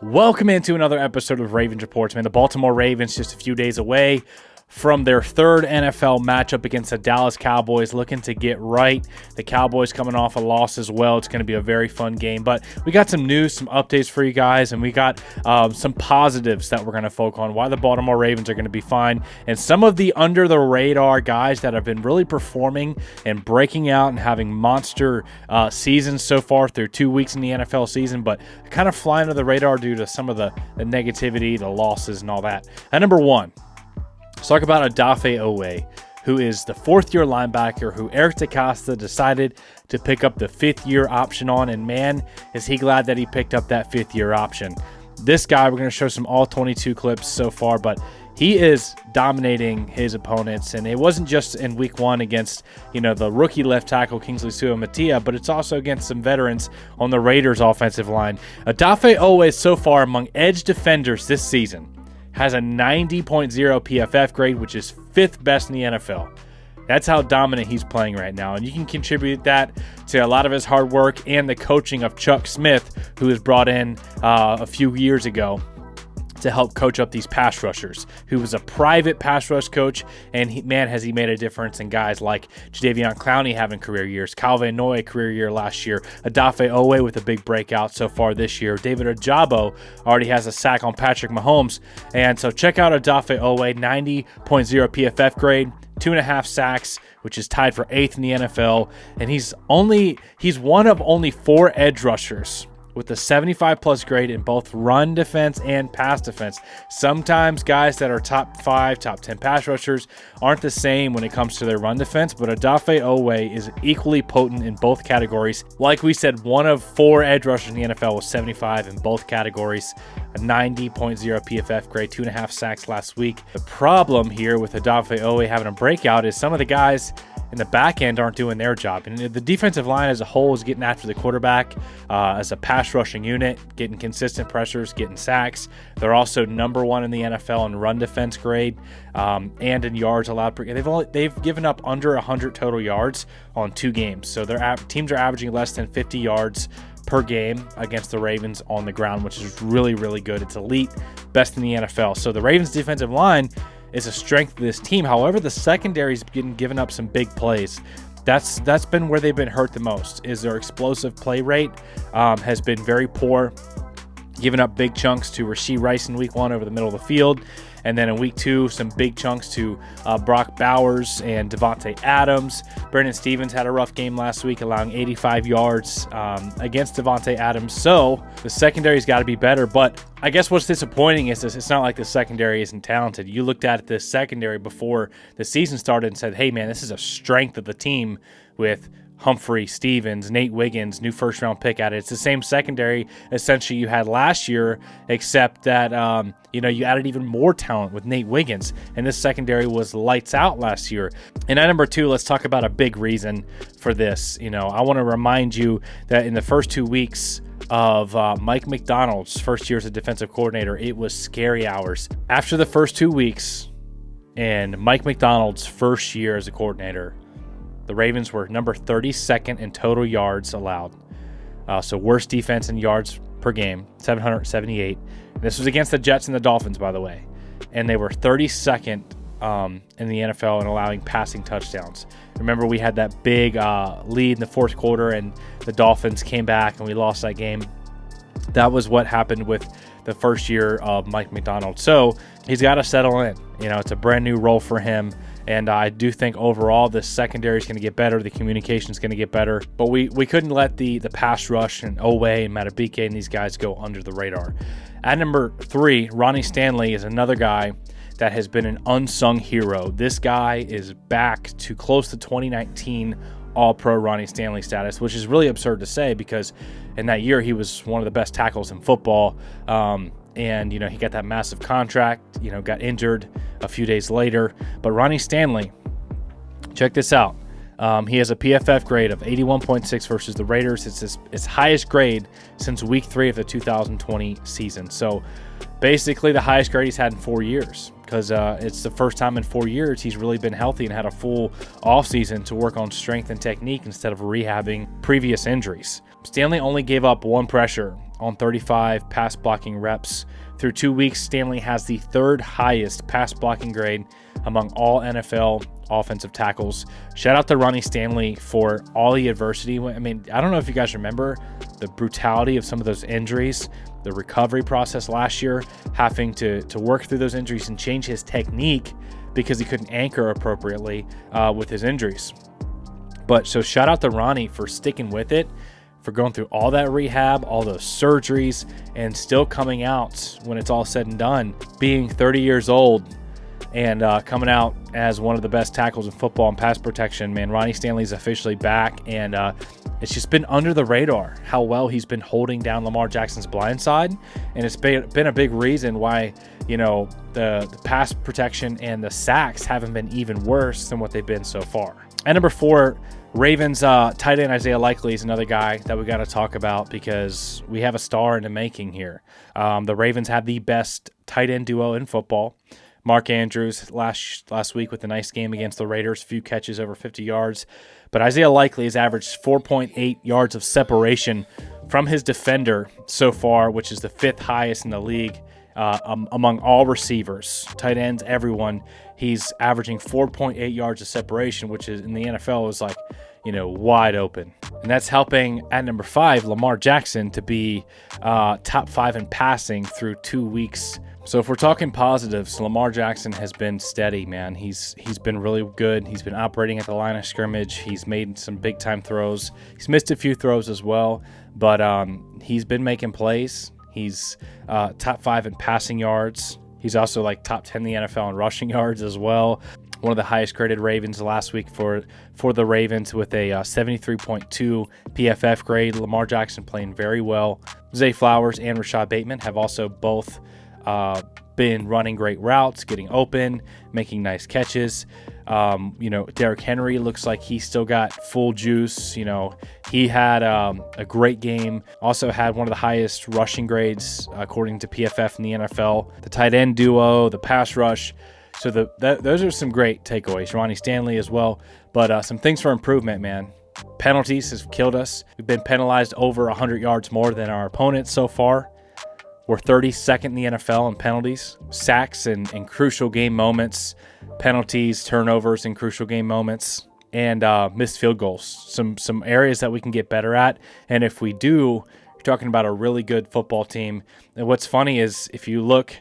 Welcome into another episode of Ravens Reports, man. The Baltimore Ravens just a few days away from their third NFL matchup against the Dallas Cowboys, looking to get right. The Cowboys coming off a loss as well. It's going to be a very fun game, but we got some news, some updates for you guys, and we got some positives that we're going to focus on, why the Baltimore Ravens are going to be fine, and some of the under-the-radar guys that have been really performing and breaking out and having monster seasons so far through 2 weeks in the NFL season, but kind of flying under the radar due to some of the negativity, the losses, and all that. At number one, let's talk about Odafe Oweh, who is the fourth-year linebacker who Eric DeCosta decided to pick up the fifth-year option on, and man, is he glad that he picked up that fifth-year option. This guy, we're going to show some all-22 clips so far, but he is dominating his opponents, and it wasn't just in week one against, the rookie left tackle Kingsley Suamataia, but it's also against some veterans on the Raiders' offensive line. Odafe Oweh so far among edge defenders this season has a 90.0 PFF grade, which is fifth best in the NFL. That's how dominant he's playing right now. And you can contribute that to a lot of his hard work and the coaching of Chuck Smith, who was brought in a few years ago to help coach up these pass rushers, who was a private pass rush coach, and has he made a difference in guys like Jadeveon Clowney having career years, Kyle Van Noy career year last year, Odafe Oweh with a big breakout so far this year, David Ojabo already has a sack on Patrick Mahomes, and so check out Odafe Oweh, 90.0 PFF grade, 2.5 sacks, which is tied for 8th in the NFL, and he's one of only 4 edge rushers with a 75-plus grade in both run defense and pass defense. Sometimes guys that are top 5, top 10 pass rushers aren't the same when it comes to their run defense, but Odafe Oweh is equally potent in both categories. Like we said, one of 4 edge rushers in the NFL was 75 in both categories, a 90.0 PFF grade, 2.5 sacks last week. The problem here with Odafe Oweh having a breakout is some of the guys in the back end aren't doing their job. And the defensive line as a whole is getting after the quarterback as a pass rushing unit, getting consistent pressures, getting sacks. They're also number 1 in the NFL in run defense grade and in yards allowed per game. They've given up under 100 total yards on 2 games. So their teams are averaging less than 50 yards per game against the Ravens on the ground, which is really, really good. It's elite, best in the NFL. So the Ravens defensive line is a strength of this team. However, the secondary's getting given up some big plays. That's been where they've been hurt the most, is their explosive play rate has been very poor, giving up big chunks to Rashee Rice in week 1 over the middle of the field. And then in week 2, some big chunks to Brock Bowers and Devontae Adams. Brandon Stevens had a rough game last week, allowing 85 yards against Devontae Adams. So the secondary's got to be better. But I guess what's disappointing is it's not like the secondary isn't talented. You looked at this secondary before the season started and said, hey, man, this is a strength of the team with Humphrey, Stevens, Nate Wiggins, new first-round pick at it. It's the same secondary essentially you had last year, except that you added even more talent with Nate Wiggins, and this secondary was lights out last year. And at number 2, let's talk about a big reason for this. I want to remind you that in the first 2 weeks of Mike Macdonald's first year as a defensive coordinator, it was scary hours. After the first 2 weeks in Mike Macdonald's first year as a coordinator, the Ravens were number 32nd in total yards allowed. So worst defense in yards per game, 778. This was against the Jets and the Dolphins, by the way. And they were 32nd in the NFL in allowing passing touchdowns. Remember, we had that big lead in the fourth quarter, and the Dolphins came back, and we lost that game. That was what happened with the first year of Mike Macdonald. So he's got to settle in. It's a brand new role for him. And I do think overall the secondary is going to get better. The communication is going to get better. But we couldn't let the pass rush and Oweh and Matabike and these guys go under the radar. At number 3, Ronnie Stanley is another guy that has been an unsung hero. This guy is back to close to 2019 All-Pro Ronnie Stanley status, which is really absurd to say because in that year he was one of the best tackles in football. And, he got that massive contract, got injured a few days later. But Ronnie Stanley, check this out. He has a PFF grade of 81.6 versus the Raiders. It's his highest grade since week 3 of the 2020 season. So basically the highest grade he's had in 4 years because it's the first time in 4 years he's really been healthy and had a full offseason to work on strength and technique instead of rehabbing previous injuries. Stanley only gave up 1 pressure on 35 pass blocking reps. Through 2 weeks, Stanley has the third highest pass blocking grade among all NFL offensive tackles. Shout out to Ronnie Stanley for all the adversity. I mean, I don't know if you guys remember the brutality of some of those injuries, the recovery process last year, having to work through those injuries and change his technique because he couldn't anchor appropriately with his injuries. But so shout out to Ronnie for sticking with it, for going through all that rehab, all those surgeries, and still coming out when it's all said and done, being 30 years old and coming out as one of the best tackles in football and pass protection. Man, Ronnie Stanley's officially back, and it's just been under the radar how well he's been holding down Lamar Jackson's blind side, and it's been a big reason why, you know, the pass protection and the sacks haven't been even worse than what they've been so far. And number 4, Ravens tight end Isaiah Likely is another guy that we got to talk about because we have a star in the making here. The Ravens have the best tight end duo in football. Mark Andrews last week with a nice game against the Raiders, few catches over 50 yards. But Isaiah Likely has averaged 4.8 yards of separation from his defender so far, which is the 5th highest in the league among all receivers, tight ends, everyone. He's averaging 4.8 yards of separation, which is in the NFL is like, you know, wide open. And that's helping at number 5, Lamar Jackson, to be top 5 in passing through 2 weeks. So if we're talking positives, Lamar Jackson has been steady, man. He's been really good. He's been operating at the line of scrimmage. He's made some big-time throws. He's missed a few throws as well, but he's been making plays. He's top 5 in passing yards. He's also like top 10 in the NFL in rushing yards as well. One of the highest graded Ravens last week for the Ravens with a 73.2 PFF grade. Lamar Jackson playing very well. Zay Flowers and Rashad Bateman have also both been running great routes, getting open, making nice catches. You know, Derrick Henry looks like he's still got full juice. You know, he had a great game. Also had one of the highest rushing grades according to PFF in the NFL. The tight end duo, the pass rush. So those are some great takeaways. Ronnie Stanley as well. But some things for improvement, man. Penalties has killed us. We've been penalized over 100 yards more than our opponents so far. We're 32nd in the NFL in penalties, sacks and crucial game moments, penalties, turnovers in crucial game moments, and missed field goals. Some areas that we can get better at. And if we do, you're talking about a really good football team. And what's funny is if you look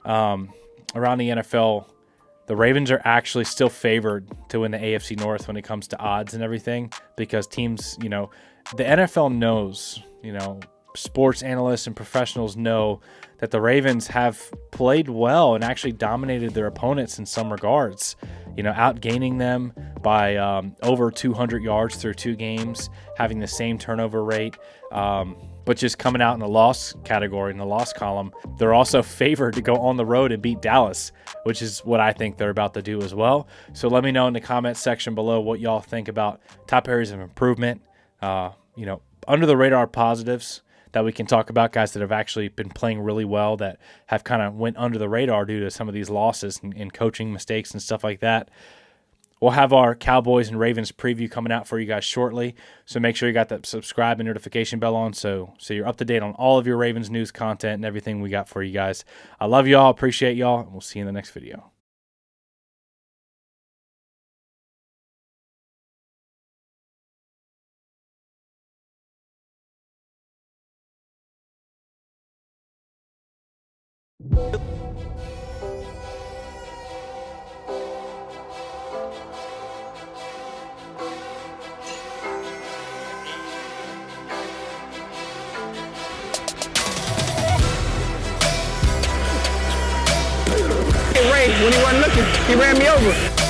around the NFL, the Ravens are actually still favored to win the AFC North when it comes to odds and everything because teams, you know, the NFL knows, you know, sports analysts and professionals know that the Ravens have played well and actually dominated their opponents in some regards, you know, outgaining them by over 200 yards through 2 games, having the same turnover rate, but just coming out in the loss category, in the loss column. They're also favored to go on the road and beat Dallas, which is what I think they're about to do as well. So let me know in the comments section below what y'all think about top areas of improvement, you know, under the radar positives that we can talk about, guys that have actually been playing really well that have kind of went under the radar due to some of these losses and coaching mistakes and stuff like that. We'll have our Cowboys and Ravens preview coming out for you guys shortly, so make sure you got that subscribe and notification bell on so you're up to date on all of your Ravens news content and everything we got for you guys. I love y'all, appreciate y'all, and we'll see you in the next video. When he wasn't looking, he ran me over.